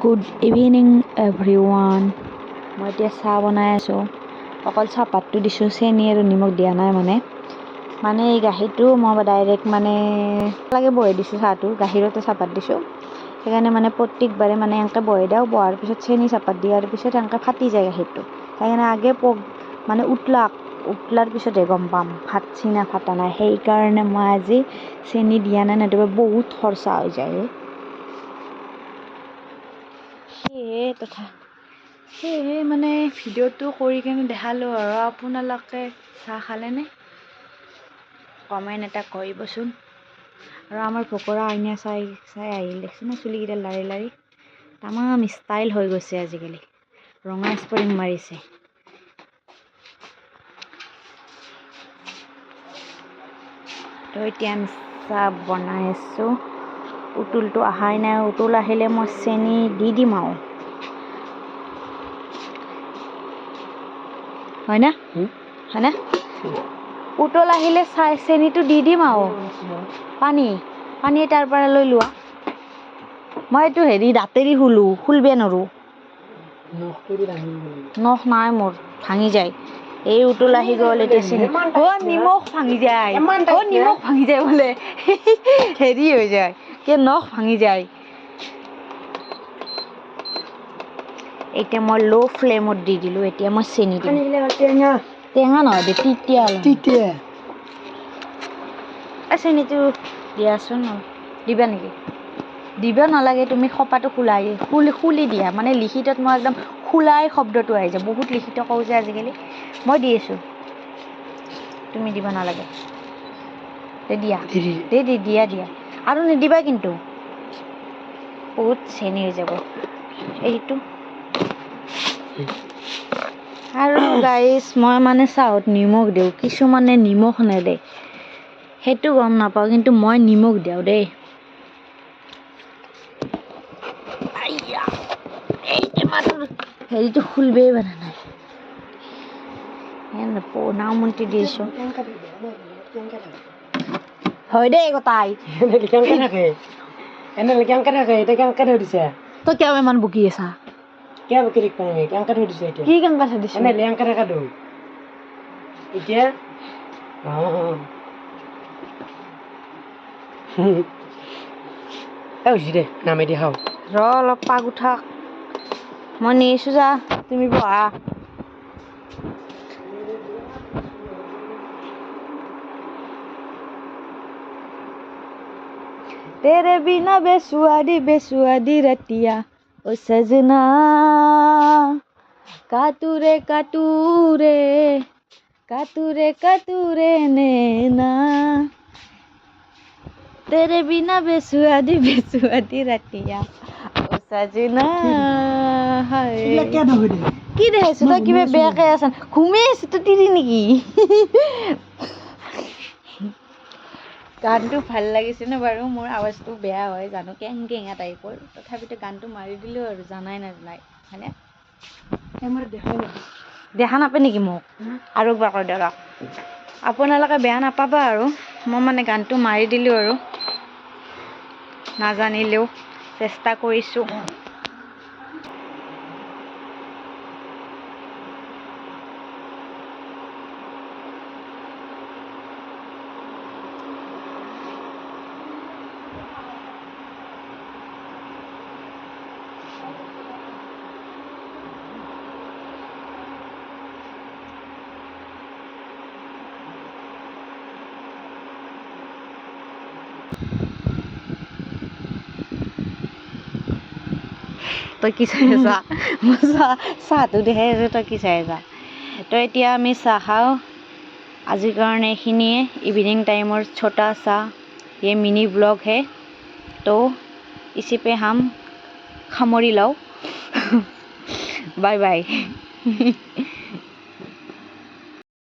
Good evening everyone. মই এতিয়া চাহ বনাই আছোঁ। অকল চাহপাতটো দিছোঁ, চেনি আৰু নিমখ দিয়া নাই। মানে এই গাখীৰটো মই ডাইৰেক্ট লাগে বহাই দিছোঁ চাহটো, গাখীৰতে চাহপাত দিছোঁ। সেইকাৰণে প্ৰত্যেকবাৰে এনেকৈ বহাই দিওঁ, বহাৰ পিছত চেনি চাহপাত দিয়াৰ পিছত এনেকৈ ফাটি যায় গাখীৰটো। সেইকাৰণে আগে উতলাৰ পিছতহে গম পাম ফাটছি না ফাটা নাই। সেইকাৰণে মই আজি চেনি দিয়া নাই, নতুবা বহুত খৰচা হৈ যায়। সেয়েহে ভিডিঅ'টো কৰি কিনে দেখালোঁ আৰু আপোনালোকে চাহ খালেনে কমেণ্ট এটা কৰিবচোন। আৰু আমাৰ পকৰা আইনা চাই আহিল, দেখিছেনে চুলিকেইটা লাৰি লাৰি তামাম ষ্টাইল হৈ গৈছে আজিকালি, ৰঙা স্পৰিং মাৰিছে। তো এতিয়া আমি চাহ বনাই আছোঁ। উতলটো অহাই নাই, উতল আহিলে মই চেনি দি দিম আৰু, হয়নে? উতল আহিলে চেনিটো দি দিম আৰু পানী তাৰ পৰা লৈ লোৱা। মই এইটো দাঁতেৰি খুলবে নোৱাৰোঁ, নখ নাই মোৰ, ভাঙি যায়। এই উতল আহি গ'ল, এতিয়া চেনি নিমখ ভাঙি যায়, নিমখ ভাঙি যায় বোলে হৈ যায় নখ ভাঙি যায়। এতিয়া মই ল' ফ্লেমত দি দিলোঁ। এতিয়া মই চেনি দিম। টেঙা নহয় দে, তিতিয়া চেনিটো দিয়াচোন। দিবা নেকি? দিব নালাগে, তুমি খপাটো খুলি দিয়া। লিখিতত মই একদম খোলাই শব্দটো আহি যায়। বহুত লিখিত কওঁ যে আজিকালি। মই দি আছোঁ, তুমি দিব নালাগে। দিয়া দিয়া আৰু নিদিবা কিন্তু, বহুত চেনি হৈ যাব এইটো। আৰু গাইছ, মই চাহত নিমখ দিওঁ, কিছুমানে নিমখ নেদে, সেইটো গম নাপাওঁ, কিন্তু মই নিমখ দিওঁ দেই। হেৰিটো খুলবেই পৰা নাই, নাওমন্তি দিছোঁ। হয় দেই কটাই তই কিয় ইমান বকি আছা? কি কেংকা থৈ দিছ? এতিয়া দে নামে দি খাওঁ ৰ, অলপ পাগ উঠাক। মই নিছোঁ যা, তুমি বহা। तेरे बिना बेसुआदी रतिया ओ सजना, कातूरे नैना, तेरे बिना बेसुआदी रतिया ओ सजना। কি দেখাইছো তই? কিবা বেয়াকে আছা? ঘুমে আছো তই তিৰি নেকি? গানটো ভাল লাগিছেনে বাৰু? মোৰ আৱাজটো বেয়া হয় জানো, কেংকেঙা টাইপৰ, তথাপিতো গানটো মাৰি দিলোঁ আৰু, জানাই নাজানাই, হয়নে? দেখা নাপায় নেকি মোক? আৰু একবাৰ কৈ দিয়ক, আপোনালোকে বেয়া নাপাবা আৰু। মই গানটো মাৰি দিলোঁ আৰু, নাজানিলেও চেষ্টা কৰিছোঁ। তই কি চাই আছা? মই চাহটো দেখাই আছোঁ, তই কি চাই আছা? তো এতিয়া আমি চাহ খাওঁ। আজিৰ কাৰণে এইখিনিয়ে, ইভিনিং টাইমৰ ছোটা सा ये मिनी ब्लॉग है। तो इसी पे हम खमोरी लाओ। Bye bye.